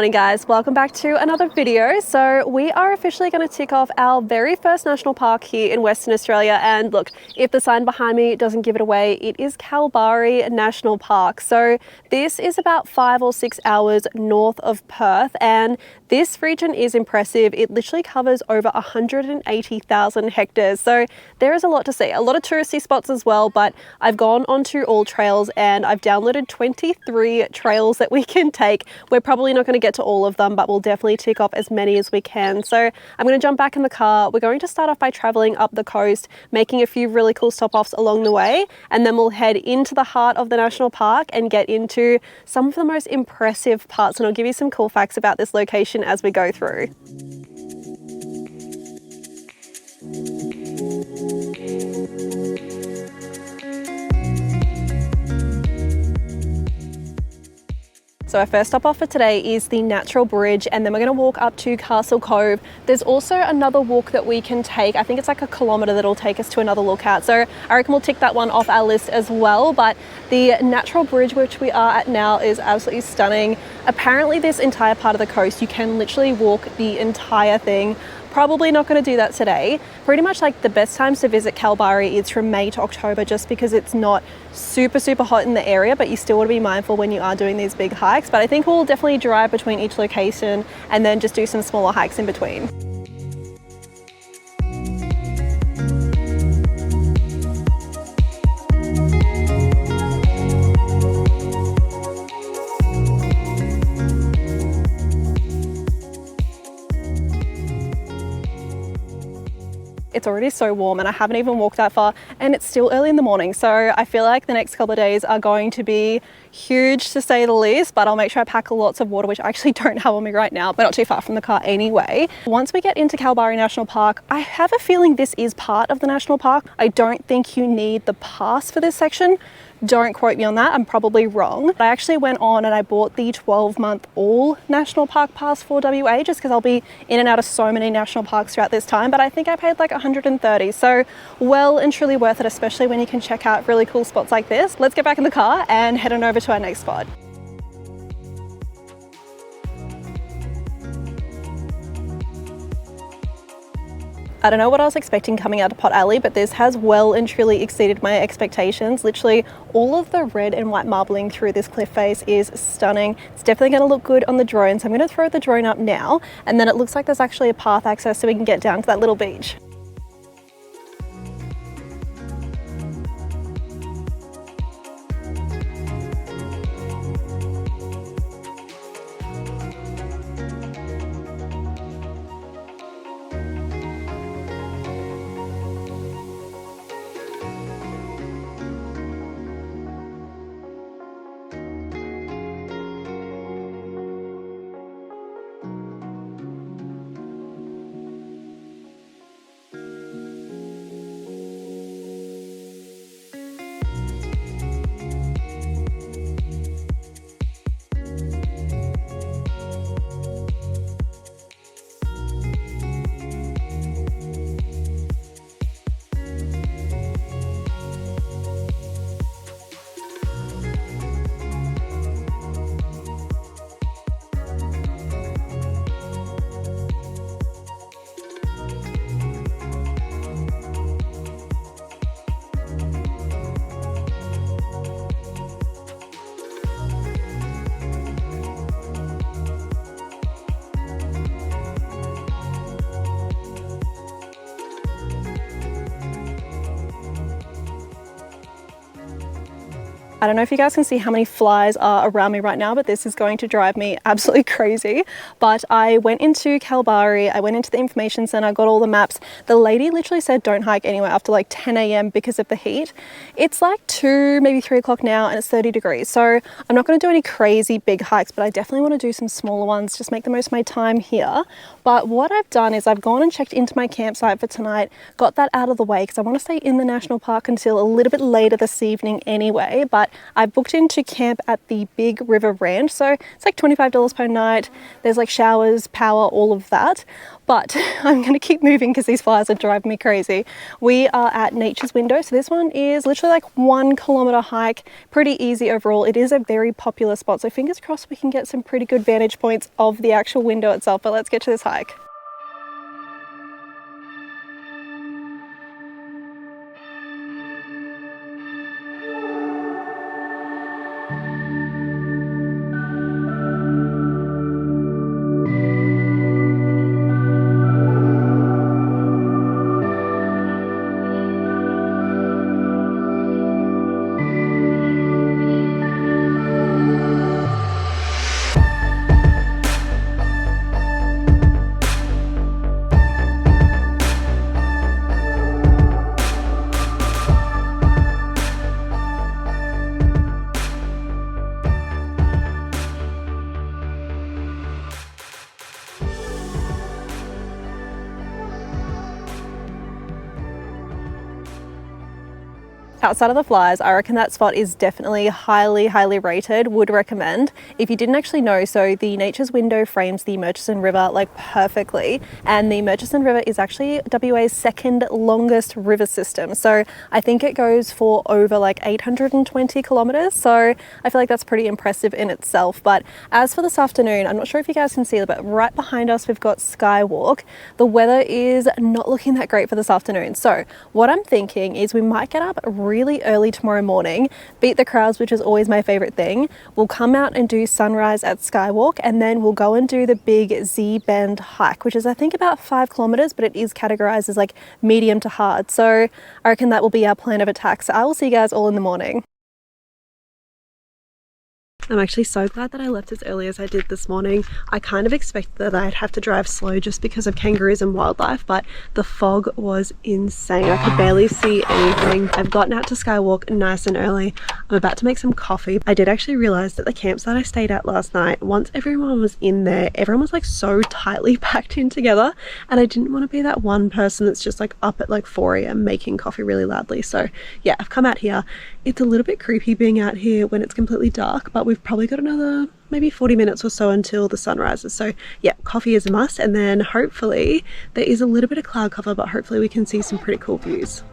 morning guys, welcome back to another video. So we are officially going to tick off our very first national park here in Western Australia, and look, if the sign behind me doesn't give it away, it is Kalbarri National Park. So this is about 5 or 6 hours north of Perth, and this region is impressive. It literally covers over 180,000 hectares. So there is a lot to see, a lot of touristy spots as well, but I've gone onto all trails and I've downloaded 23 trails that we can take. We're probably not going to get to all of them, but we'll definitely tick off as many as we can. So I'm going to jump back in the car. We're going to start off by traveling up the coast, making a few really cool stop-offs along the way, and then we'll head into the heart of the national park and get into some of the most impressive parts, and I'll give you some cool facts about this location as we go through. So our first stop off for today is the Natural Bridge, and then we're going to walk up to Castle Cove. There's also another walk that we can take. I think it's like a kilometre that'll take us to another lookout. So I reckon we'll tick that one off our list as well. But the Natural Bridge, which we are at now, is absolutely stunning. Apparently this entire part of the coast, you can literally walk the entire thing. Probably not going to do that today. Pretty much like the best times to visit Kalbarri is from May to October, just because it's not super hot in the area, but you still want to be mindful when you are doing these big hikes. But I think we'll definitely drive between each location and then just do some smaller hikes in between. It's already so warm and I haven't even walked that far, and it's still early in the morning, so I feel like the next couple of days are going to be huge to say the least. But I'll make sure I pack lots of water, which I actually don't have on me right now. We're not too far from the car anyway. Once we get into Kalbarri National Park, I have a feeling this is part of the national park. I don't think you need the pass for this section. Don't quote me on that, I'm probably wrong. I actually went on and I bought the 12-month all national park pass for WA, just because I'll be in and out of so many national parks throughout this time, but I think I paid like 130, so well and truly worth it, especially when you can check out really cool spots like this. Let's get back in the car and head on over to our next spot. I don't know what I was expecting coming out of Pot Alley, but this has well and truly exceeded my expectations. Literally all of the red and white marbling through this cliff face is stunning. It's definitely going to look good on the drone, so I'm going to throw the drone up now, and then it looks like there's actually a path access so we can get down to that little beach. I don't know if you guys can see how many flies are around me right now, but this is going to drive me absolutely crazy. But I went into Kalbarri, I went into the information center, got all the maps. The lady literally said don't hike anywhere after like 10 a.m. because of the heat. It's like 2, maybe 3 o'clock now, and it's 30 degrees. So I'm not going to do any crazy big hikes, but I definitely want to do some smaller ones, just make the most of my time here. But what I've done is I've gone and checked into my campsite for tonight, got that out of the way because I want to stay in the national park until a little bit later this evening anyway. But I've booked in to camp at the Big River Ranch, so it's like $25 per night. There's like showers, power, all of that. But I'm going to keep moving because these flies are driving me crazy. We are at Nature's Window, so this one is literally like 1 kilometer hike, pretty easy overall. It is a very popular spot, so fingers crossed we can get some pretty good vantage points of the actual window itself. But let's get to this hike. Outside of the flies, I reckon that spot is definitely highly rated. Would recommend. If you didn't actually know, so the Nature's Window frames the Murchison River like perfectly, and the Murchison River is actually WA's second longest river system. So I think it goes for over like 820 kilometers. So I feel like that's pretty impressive in itself. But as for this afternoon, I'm not sure if you guys can see it, but right behind us we've got Skywalk. The weather is not looking that great for this afternoon. So what I'm thinking is we might get up really early tomorrow morning, beat the crowds, which is always my favorite thing. We'll come out and do sunrise at Skywalk, and then we'll go and do the big Z Bend hike, which is I think about 5 kilometers, but it is categorized as like medium to hard. So I reckon that will be our plan of attack. So I will see you guys all in the morning. I'm actually so glad that I left as early as I did this morning. I kind of expected that I'd have to drive slow just because of kangaroos and wildlife, but the fog was insane. I could barely see anything. I've gotten out to Skywalk nice and early. I'm about to make some coffee. I did actually realize that the campsite I stayed at last night, once everyone was in there, everyone was like so tightly packed in together, and I didn't want to be that one person that's just like up at like 4 a.m. making coffee really loudly. So yeah, I've come out here. It's a little bit creepy being out here when it's completely dark, but we've probably got another maybe 40 minutes or so until the sun rises. So yeah, coffee is a must, and then hopefully there is a little bit of cloud cover, but hopefully we can see some pretty cool views.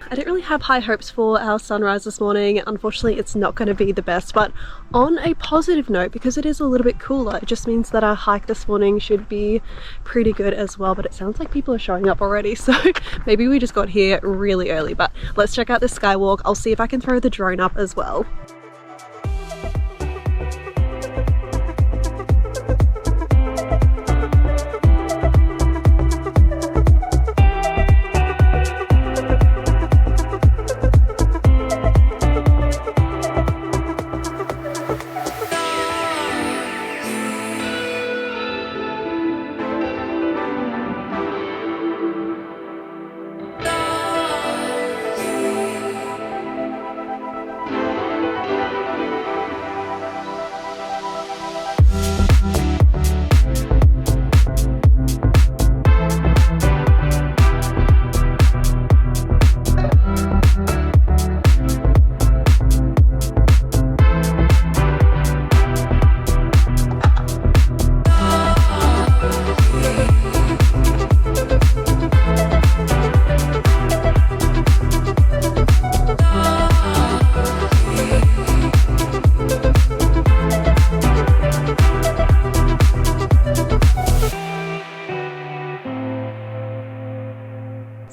I didn't really have high hopes for our sunrise this morning. Unfortunately, it's not going to be the best, but on a positive note, because it is a little bit cooler, it just means that our hike this morning should be pretty good as well. But it sounds like people are showing up already, so maybe we just got here really early. But let's check out this skywalk. I'll see if I can throw the drone up as well.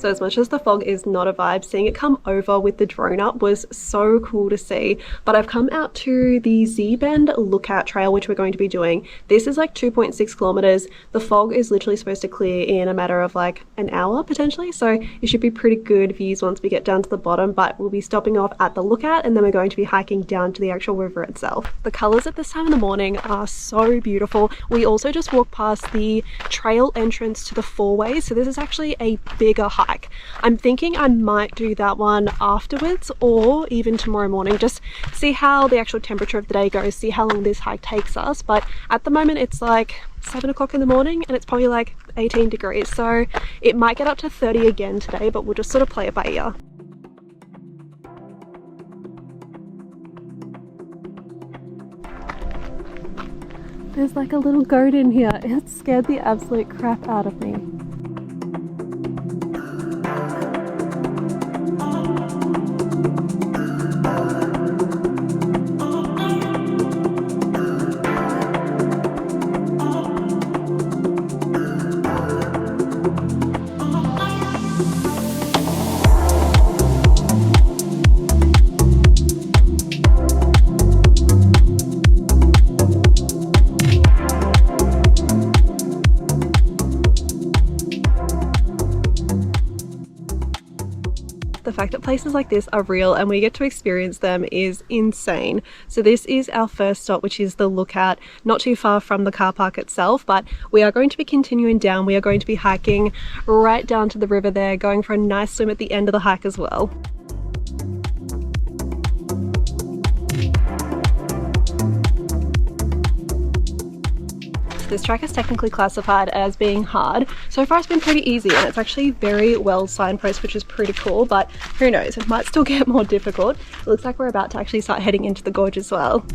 So as much as the fog is not a vibe, seeing it come over with the drone up was so cool to see. But I've come out to the Z Bend Lookout Trail, which we're going to be doing. This is like 2.6 kilometers. The fog is literally supposed to clear in a matter of like an hour potentially. So it should be pretty good views once we get down to the bottom, but we'll be stopping off at the lookout, and then we're going to be hiking down to the actual river itself. The colors at this time in the morning are so beautiful. We also just walked past the trail entrance to the four ways. So this is actually a bigger hike. hike. I'm thinking I might do that one afterwards or even tomorrow morning, just see how the actual temperature of the day goes, see how long this hike takes us. But at the moment it's like 7 o'clock in the morning and it's probably like 18 degrees, so it might get up to 30 again today, but we'll just sort of play it by ear. There's like a little goat in here. It scared the absolute crap out of me. The fact that places like this are real and we get to experience them is insane. So this is our first stop, which is the lookout, not too far from the car park itself, but we are going to be continuing down. We are going to be hiking right down to the river there, going for a nice swim at the end of the hike as well. This track is technically classified as being hard. So far it's been pretty easy and it's actually very well signposted, which is pretty cool, but who knows, it might still get more difficult. It looks like we're about to actually start heading into the gorge as well.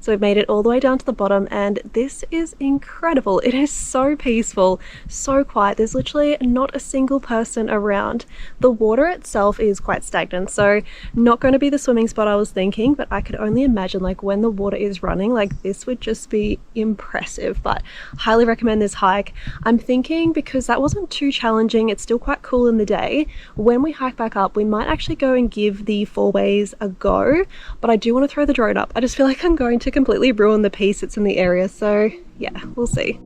So we've made it all the way down to the bottom and this is incredible. It is so peaceful, so quiet. There's literally not a single person around. The water itself is quite stagnant, so not going to be the swimming spot I was thinking, but I could only imagine like when the water is running, like this would just be impressive. But highly recommend this hike. I'm thinking because that wasn't too challenging, it's still quite cool in the day. When we hike back up, we might actually go and give the four ways a go, but I do want to throw the drone up. I just feel like I'm going to completely ruin the peace that's in the area, so yeah, we'll see.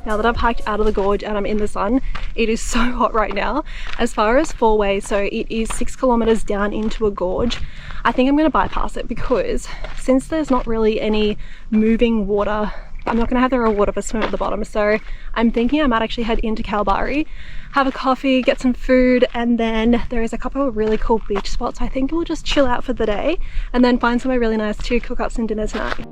Now that I've hiked out of the gorge and I'm in the sun, it is so hot right now. As far as four ways, so it is 6 kilometers down into a gorge. I think I'm going to bypass it because since there's not really any moving water, I'm not going to have the real water for swim at the bottom. So I'm thinking I might actually head into Kalbarri, have a coffee, get some food, and then there is a couple of really cool beach spots. I think we'll just chill out for the day and then find somewhere really nice to cook up some dinner tonight.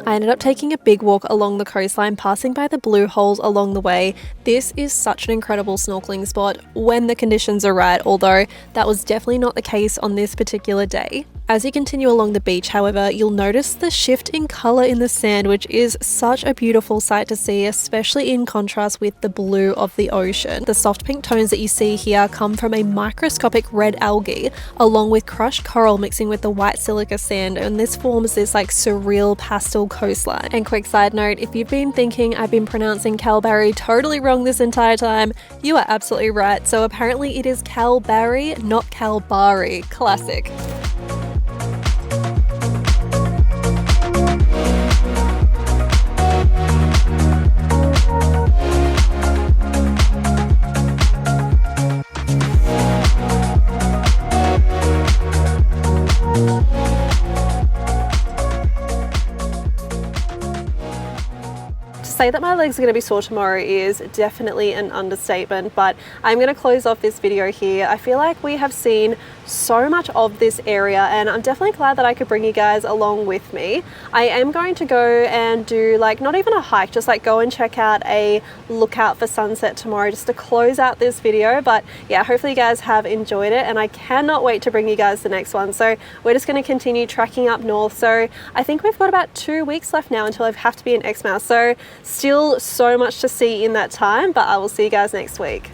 I ended up taking a big walk along the coastline, passing by the blue holes along the way. This is such an incredible snorkeling spot when the conditions are right, although that was definitely not the case on this particular day. As you continue along the beach, however, you'll notice the shift in colour in the sand, which is such a beautiful sight to see, especially in contrast with the blue of the ocean. The soft pink tones that you see here come from a microscopic red algae, along with crushed coral mixing with the white silica sand, and this forms this like surreal pastel coastline. And quick side note, if you've been thinking I've been pronouncing Kalbarri totally wrong this entire time, you are absolutely right. So apparently it is Kalbarri, not Kalbarri. Classic. Say that my legs are going to be sore tomorrow is definitely an understatement, but I'm going to close off this video here. I feel like we have seen so much of this area and I'm definitely glad that I could bring you guys along with me. I am going to go and do like not even a hike, just like go and check out a lookout for sunset tomorrow just to close out this video. But yeah, hopefully you guys have enjoyed it and I cannot wait to bring you guys the next one. So we're just going to continue trekking up north. So I think we've got about 2 weeks left now until I have to be in Exmouth. So still so much to see in that time, but I will see you guys next week.